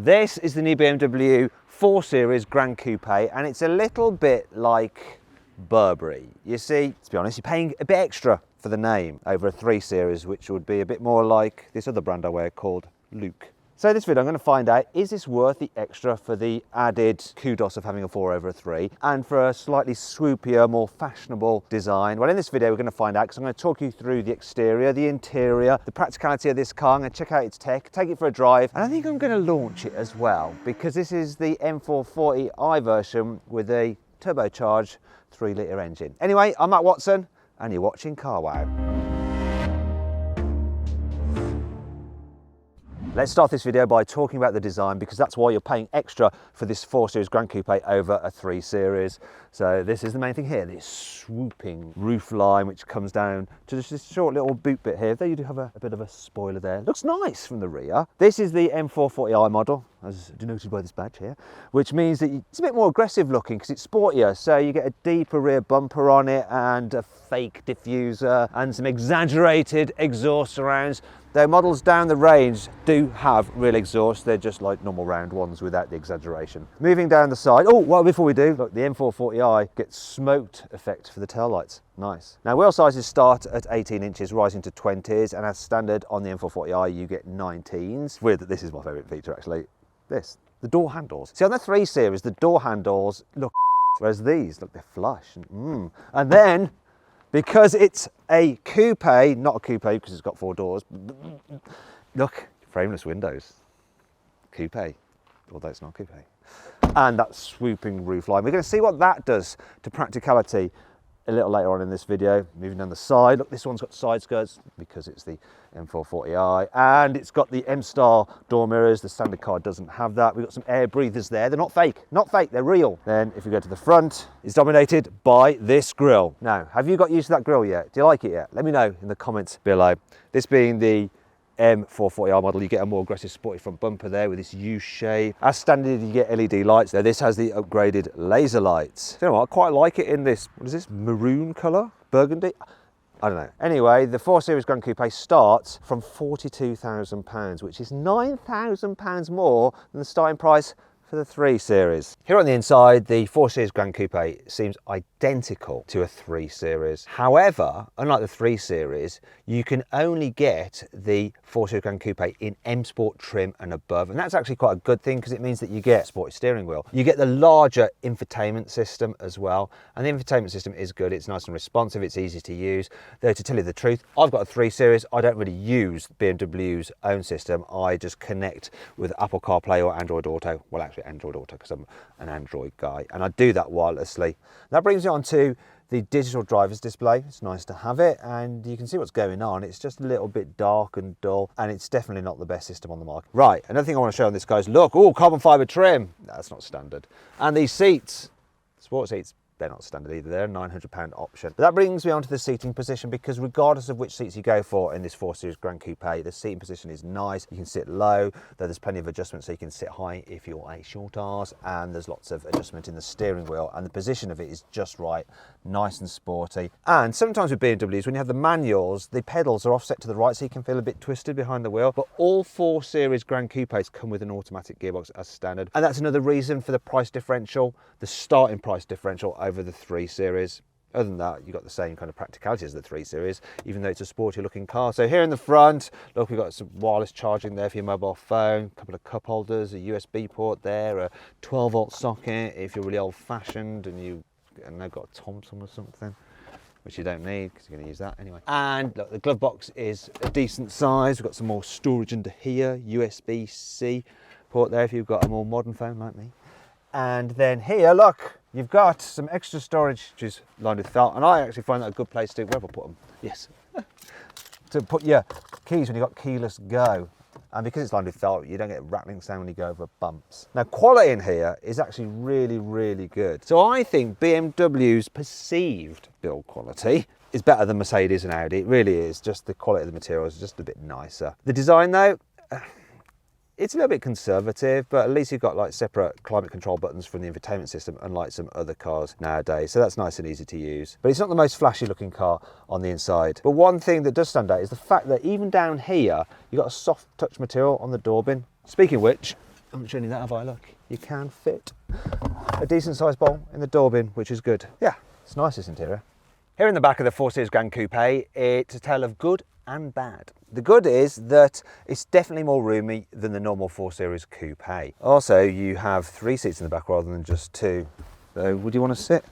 This is the new BMW 4 Series Gran Coupe, and it's a little bit like Burberry. You see, to be honest, you're paying a bit extra for the name over a 3 Series, which would be a bit more like this other brand I wear called Luke. So in this video I'm going to find out, is this worth the extra for the added kudos of having a 4 over a 3 and for a slightly swoopier, more fashionable design? Well, in this video we're going to find out, because I'm going to talk you through the exterior, the interior, the practicality of this car. I'm going to check out its tech, take it for a drive, and I think I'm going to launch it as well, because this is the M440i version with a turbocharged 3-litre engine. Anyway, I'm Matt Watson and you're watching carwow. Let's start this video by talking about the design, because that's why you're paying extra for this 4 Series Gran Coupe over a 3 Series. So this is the main thing here, this swooping roof line which comes down to just this short little boot bit here. There you do have a bit of a spoiler there. Looks nice from the rear. This is the M440i model, as denoted by this badge here, which means that it's a bit more aggressive looking because it's sportier. So you get a deeper rear bumper on it and a fake diffuser and some exaggerated exhaust surrounds. Though models down the range do have real exhaust, they're just like normal round ones without the exaggeration. Moving down the side, oh, well, before we do, look, the M440i gets smoked effect for the taillights. Nice. Now, wheel sizes start at 18 inches, rising to 20s, and as standard on the M440i, you get 19s. Weird that this is my favourite feature, actually. The door handles. See, on the 3 Series, the door handles look, whereas these, look, they're flush. And then, because it's a coupe, not a coupe because it's got 4 doors, look, frameless windows, coupe, although it's not coupe. And that swooping roof line. We're going to see what that does to practicality a little later on in this video. Moving down the side, look, this one's got side skirts because it's the M440i, and it's got the M-Star door mirrors. The standard car doesn't have that. We've got some air breathers there. They're not fake, they're real. Then if you go to the front, it's dominated by this grille. Now, have you got used to that grille yet? Do you like it yet? Let me know in the comments below. This being the M440i model, you get a more aggressive sporty front bumper there with this U shape. As standard, you get LED lights there. This has the upgraded laser lights. You know what, I quite like it in this, what is this, maroon colour? Burgundy? I don't know. Anyway, the 4 Series Gran Coupe starts from £42,000, which is £9,000 more than the starting price for the 3 Series. Here on the inside, the 4 Series Gran Coupe seems identical to a 3 Series. However, unlike the 3 Series, you can only get the 4 Series Gran Coupe in M Sport trim and above, and that's actually quite a good thing because it means that you get a sporty steering wheel. You get the larger infotainment system as well, and the infotainment system is good. It's nice and responsive, it's easy to use. Though to tell you the truth, I've got a 3 Series. I don't really use BMW's own system. I just connect with Apple CarPlay or Android Auto. Well, actually Android Auto because I'm an Android guy, and I do that wirelessly. That brings me on to the digital driver's display. It's nice to have it, and you can see what's going on. It's just a little bit dark and dull, and it's definitely not the best system on the market. Right, another thing I want to show on this, guys, look, oh, carbon fibre trim. That's not standard. And these seats, sport seats, they're not standard either. They're a £900 option. But that brings me on to the seating position, because regardless of which seats you go for in this 4 Series Gran Coupe, the seating position is nice. You can sit low, though there's plenty of adjustments, so you can sit high if you're a short arse, and there's lots of adjustment in the steering wheel, and the position of it is just right, nice and sporty. And sometimes with BMWs, when you have the manuals, the pedals are offset to the right, so you can feel a bit twisted behind the wheel. But all 4 Series Gran Coupes come with an automatic gearbox as standard, and that's another reason for the price differential, the starting price differential over the 3 Series. Other than that, you've got the same kind of practicality as the 3 Series, even though it's a sporty looking car. So here in the front, look, we've got some wireless charging there for your mobile phone, a couple of cup holders, a USB port there, a 12-volt socket if you're really old fashioned and they've got a Thompson or something, which you don't need because you're going to use that anyway. And look, the glove box is a decent size. We've got some more storage under here, USB-C port there if you've got a more modern phone like me. And then here, look, you've got some extra storage, which is lined with felt, and I actually find that a good place to, where have I put them? Yes. To put your keys when you've got keyless go. And because it's lined with felt, you don't get a rattling sound when you go over bumps. Now, quality in here is actually really, really good. So I think BMW's perceived build quality is better than Mercedes and Audi. It really is. Just the quality of the materials is just a bit nicer. The design, though, it's a little bit conservative, but at least you've got like separate climate control buttons from the infotainment system, unlike some other cars nowadays. So that's nice and easy to use. But it's not the most flashy looking car on the inside. But one thing that does stand out is the fact that even down here, you've got a soft touch material on the door bin. Speaking of which, I haven't shown you that, have I? Look, you can fit a decent sized bowl in the door bin, which is good. Yeah, it's nice, this interior. Here in the back of the 4 Series Gran Coupe, it's a tale of good and bad. The good is that it's definitely more roomy than the normal 4 Series Coupe. Also, you have 3 seats in the back rather than just 2. So would you want to sit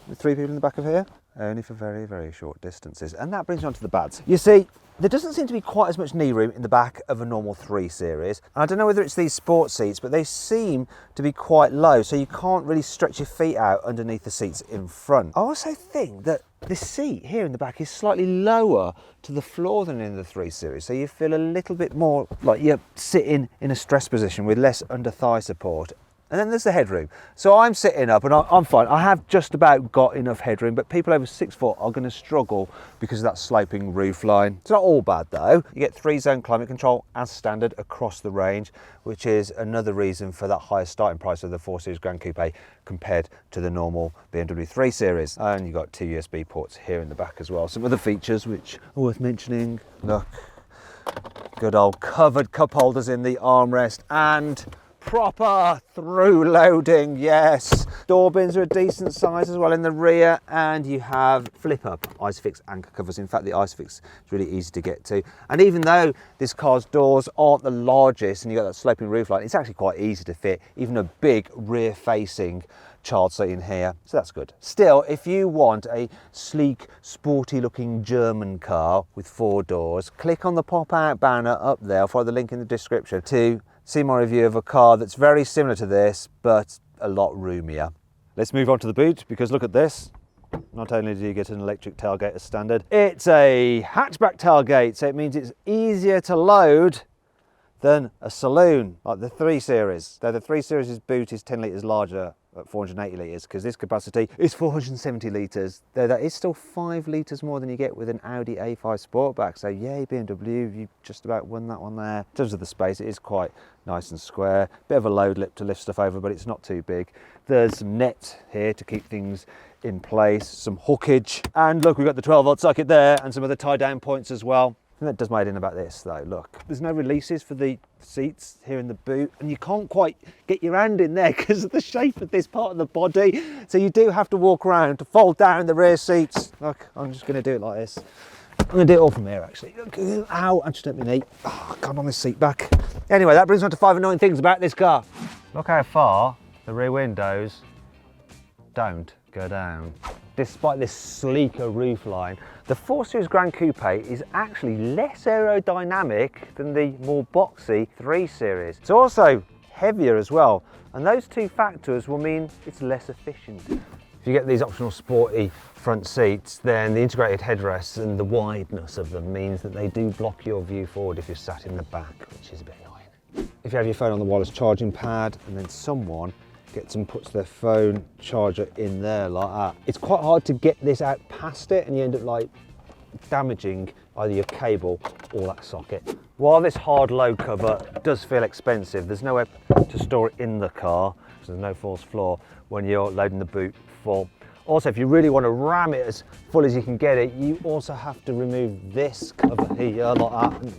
with 3 people in the back of here? Only for very, very short distances. And that brings me on to the bads. You see, there doesn't seem to be quite as much knee room in the back of a normal 3 Series. And I don't know whether it's these sport seats, but they seem to be quite low, so you can't really stretch your feet out underneath the seats in front. I also think that this seat here in the back is slightly lower to the floor than in the 3 Series, so you feel a little bit more like you're sitting in a stress position with less under thigh support. And then there's the headroom. So I'm sitting up and I'm fine. I have just about got enough headroom, but people over 6 foot are going to struggle because of that sloping roof line. It's not all bad though. You get 3-zone climate control as standard across the range, which is another reason for that higher starting price of the 4 Series Gran Coupe compared to the normal BMW 3 Series. And you've got 2 USB ports here in the back as well. Some other features which are worth mentioning. Look, good old covered cup holders in the armrest and proper through loading, yes. Door bins are a decent size as well in the rear, and you have flip up Isofix anchor covers. In fact, the Isofix is really easy to get to. And even though this car's doors aren't the largest and you've got that sloping roof line, it's actually quite easy to fit even a big rear facing child seat in here, so that's good. Still, if you want a sleek, sporty looking German car with 4 doors, click on the pop out banner up there. I'll follow the link in the description to see my review of a car that's very similar to this, but a lot roomier. Let's move on to the boot, because look at this. Not only do you get an electric tailgate as standard, it's a hatchback tailgate, so it means it's easier to load than a saloon, like the 3 Series. Though the 3 Series' boot is 10 litres larger at 480 litres, because this capacity is 470 litres, though that is still 5 litres more than you get with an Audi A5 Sportback. So yay BMW, you just about won that one there. In terms of the space, it is quite nice and square. Bit of a load lip to lift stuff over, but it's not too big. There's some net here to keep things in place, some hookage, and look, we've got the 12-volt socket there and some other tie-down points as well. And that does my head in about this though, look. There's no releases for the seats here in the boot, and you can't quite get your hand in there because of the shape of this part of the body. So you do have to walk around to fold down the rear seats. Look, I'm just gonna do it like this. I'm gonna do it all from here actually. Look, ow, I just hit my knee. Oh, God, on this seat back. Anyway, that brings on to 5 annoying things about this car. Look how far the rear windows don't go down. Despite this sleeker roofline, the 4 Series Gran Coupe is actually less aerodynamic than the more boxy 3 Series. It's also heavier as well, and those 2 factors will mean it's less efficient. If you get these optional sporty front seats, then the integrated headrests and the wideness of them means that they do block your view forward if you're sat in the back, which is a bit annoying. If you have your phone on the wireless charging pad and then someone gets and puts their phone charger in there like that, it's quite hard to get this out past it, and you end up like damaging either your cable or that socket. While this hard load cover does feel expensive, there's nowhere to store it in the car, so there's no false floor when you're loading the boot full. Also, if you really want to ram it as full as you can get it, you also have to remove this cover here like that.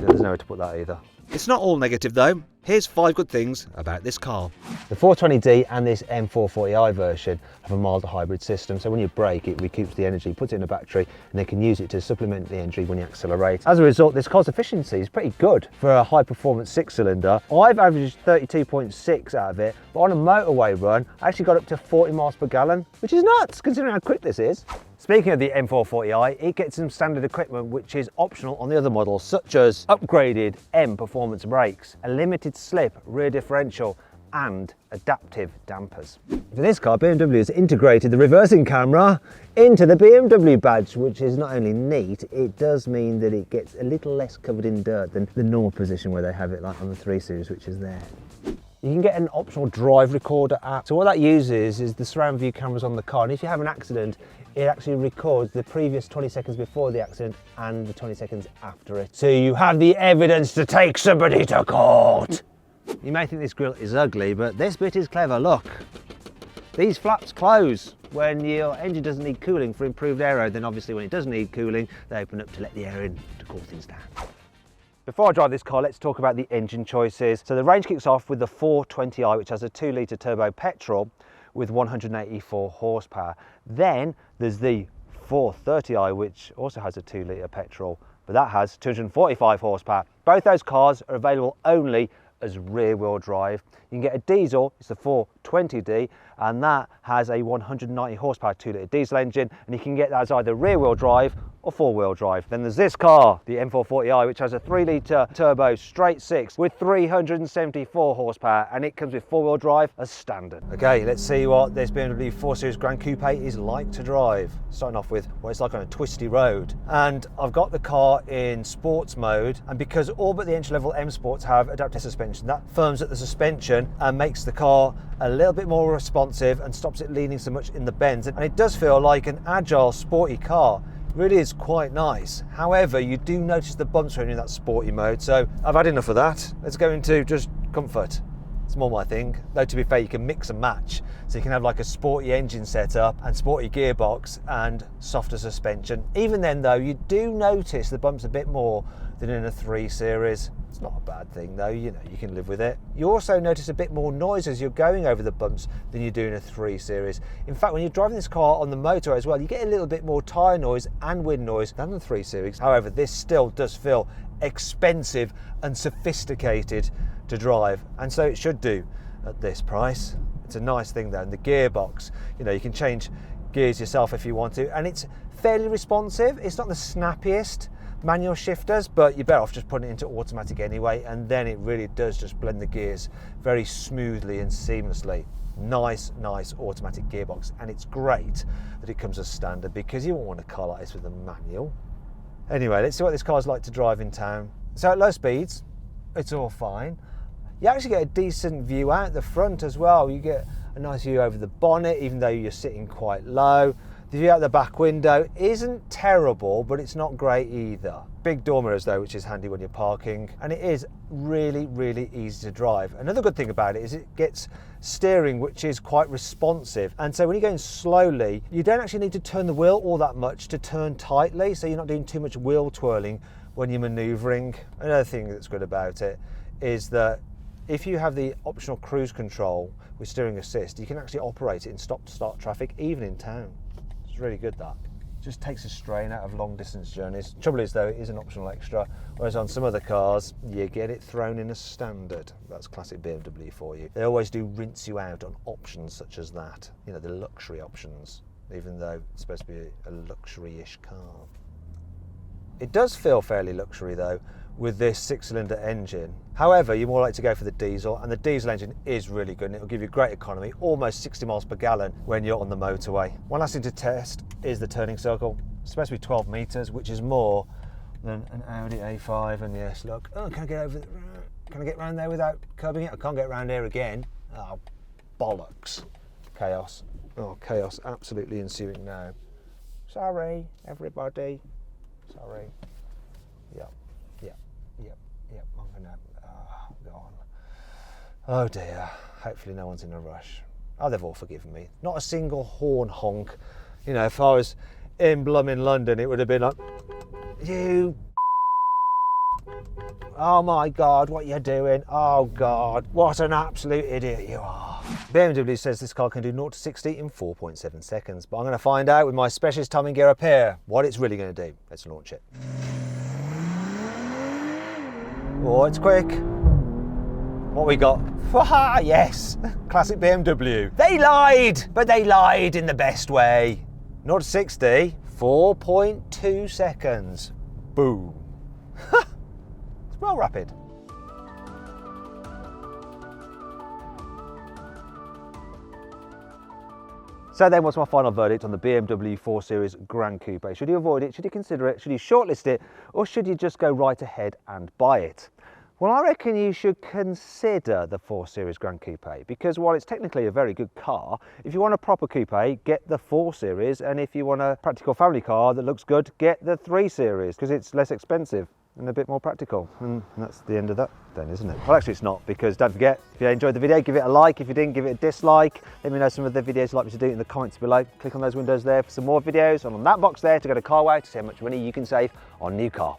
There's nowhere to put that either. It's not all negative though. Here's 5 good things about this car. The 420D and this M440i version have a mild hybrid system, so when you brake it recoups the energy, puts it in a battery, and they can use it to supplement the energy when you accelerate. As a result, this car's efficiency is pretty good for a high performance 6-cylinder. I've averaged 32.6 out of it, but on a motorway run I actually got up to 40 miles per gallon, which is nuts considering how quick this is. Speaking of the M440i, it gets some standard equipment which is optional on the other models, such as upgraded M performance brakes, a limited slip rear differential, and adaptive dampers. For this car, BMW has integrated the reversing camera into the BMW badge, which is not only neat, it does mean that it gets a little less covered in dirt than the normal position where they have it like on the 3 Series, which is there. You can get an optional drive recorder app. So what that uses is the surround view cameras on the car, and if you have an accident, it actually records the previous 20 seconds before the accident and the 20 seconds after it. So you have the evidence to take somebody to court. You may think this grille is ugly, but this bit is clever, look. These flaps close when your engine doesn't need cooling for improved aero, then obviously when it does need cooling, they open up to let the air in to cool things down. Before I drive this car, let's talk about the engine choices. So the range kicks off with the 420i, which has a 2-litre turbo petrol with 184 horsepower. Then there's the 430i, which also has a 2-litre petrol, but that has 245 horsepower. Both those cars are available only as rear-wheel drive. You can get a diesel, it's the 420D, and that has a 190 horsepower 2-litre diesel engine, and you can get that as either rear-wheel drive or 4-wheel drive. Then there's this car, the M440i, which has a 3-litre turbo straight 6 with 374 horsepower, and it comes with 4-wheel drive as standard. Okay, let's see what this BMW 4 Series Gran Coupe is like to drive. Starting off with what it's like on a twisty road. And I've got the car in sports mode, and because all but the entry-level M Sports have adaptive suspension, that firms up the suspension and makes the car a little bit more responsive and stops it leaning so much in the bends. And it does feel like an agile, sporty car. Really is quite nice. However, you do notice the bumps when you're in that sporty mode, so I've had enough of that. Let's go into just comfort. It's more my thing. Though to be fair, you can mix and match. So you can have like a sporty engine setup and sporty gearbox and softer suspension. Even then though, you do notice the bumps a bit more than in a 3 Series. It's not a bad thing though, you know, you can live with it. You also notice a bit more noise as you're going over the bumps than you do in a 3 Series. In fact, when you're driving this car on the motorway as well, you get a little bit more tyre noise and wind noise than the 3 Series. However, this still does feel expensive and sophisticated to drive, and so it should do at this price. It's a nice thing though, and the gearbox, you know, you can change gears yourself if you want to, and it's fairly responsive. It's not the snappiest manual shifters, but you're better off just putting it into automatic anyway, and then it really does just blend the gears very smoothly and seamlessly. Nice automatic gearbox, and it's great that it comes as standard because you won't want a car like this with a manual. Anyway, let's see what this car's like to drive in town. So at low speeds, it's all fine. You actually get a decent view out the front as well. You get a nice view over the bonnet, even though you're sitting quite low. The view out the back window isn't terrible, but it's not great either. Big door mirrors though, which is handy when you're parking, and it is really easy to drive. Another good thing about it is it gets steering which is quite responsive, and so when you're going slowly, you don't actually need to turn the wheel all that much to turn tightly, so you're not doing too much wheel twirling when you're manoeuvring. Another thing that's good about it is that if you have the optional cruise control with steering assist, you can actually operate it in stop-start traffic, even in town. It's really good, that. Just takes a strain out of long distance journeys. Trouble is though, it is an optional extra, whereas on some other cars, you get it thrown in as standard. That's classic BMW for you. They always do rinse you out on options such as that. You know, the luxury options, even though it's supposed to be a luxury-ish car. It does feel fairly luxury though, with this 6-cylinder engine. However, you're more likely to go for the diesel, and the diesel engine is really good and it'll give you great economy, almost 60 miles per gallon when you're on the motorway. One last thing to test is the turning circle. It's supposed to be 12 meters, which is more than an Audi A5, and yes, look, oh, can I get over can I get around there without curbing it? I can't get around here again. Oh, bollocks. Chaos. Oh, chaos absolutely ensuing now. Sorry, everybody. Sorry. Yep. I'm gonna go on. Oh dear. Hopefully no one's in a rush. Oh, they've all forgiven me. Not a single horn honk. You know, if I was in blooming London, it would have been like, you. Oh my God, what are you doing? Oh God, what an absolute idiot you are. BMW says this car can do 0 to 60 in 4.7 seconds, but I'm going to find out with my specialist timing gear up here what it's really going to do. Let's launch it. Oh, it's quick. What we got? Ah, yes, classic BMW. They lied, but they lied in the best way. 0 to 60, 4.2 seconds. Boom. It's well rapid. So then, what's my final verdict on the BMW 4 Series Gran Coupe? Should you avoid it? Should you consider it? Should you shortlist it? Or should you just go right ahead and buy it? Well, I reckon you should consider the 4 Series Gran Coupe, because while it's technically a very good car, if you want a proper coupe, get the 4 Series, and if you want a practical family car that looks good, get the 3 Series, because it's less expensive and a bit more practical. And that's the end of that then, isn't it? Well, actually it's not, because don't forget, if you enjoyed the video, give it a like. If you didn't, give it a dislike. Let me know some of the videos you'd like me to do in the comments below. Click on those windows there for some more videos, and on that box there to go to CarWow to see how much money you can save on new car.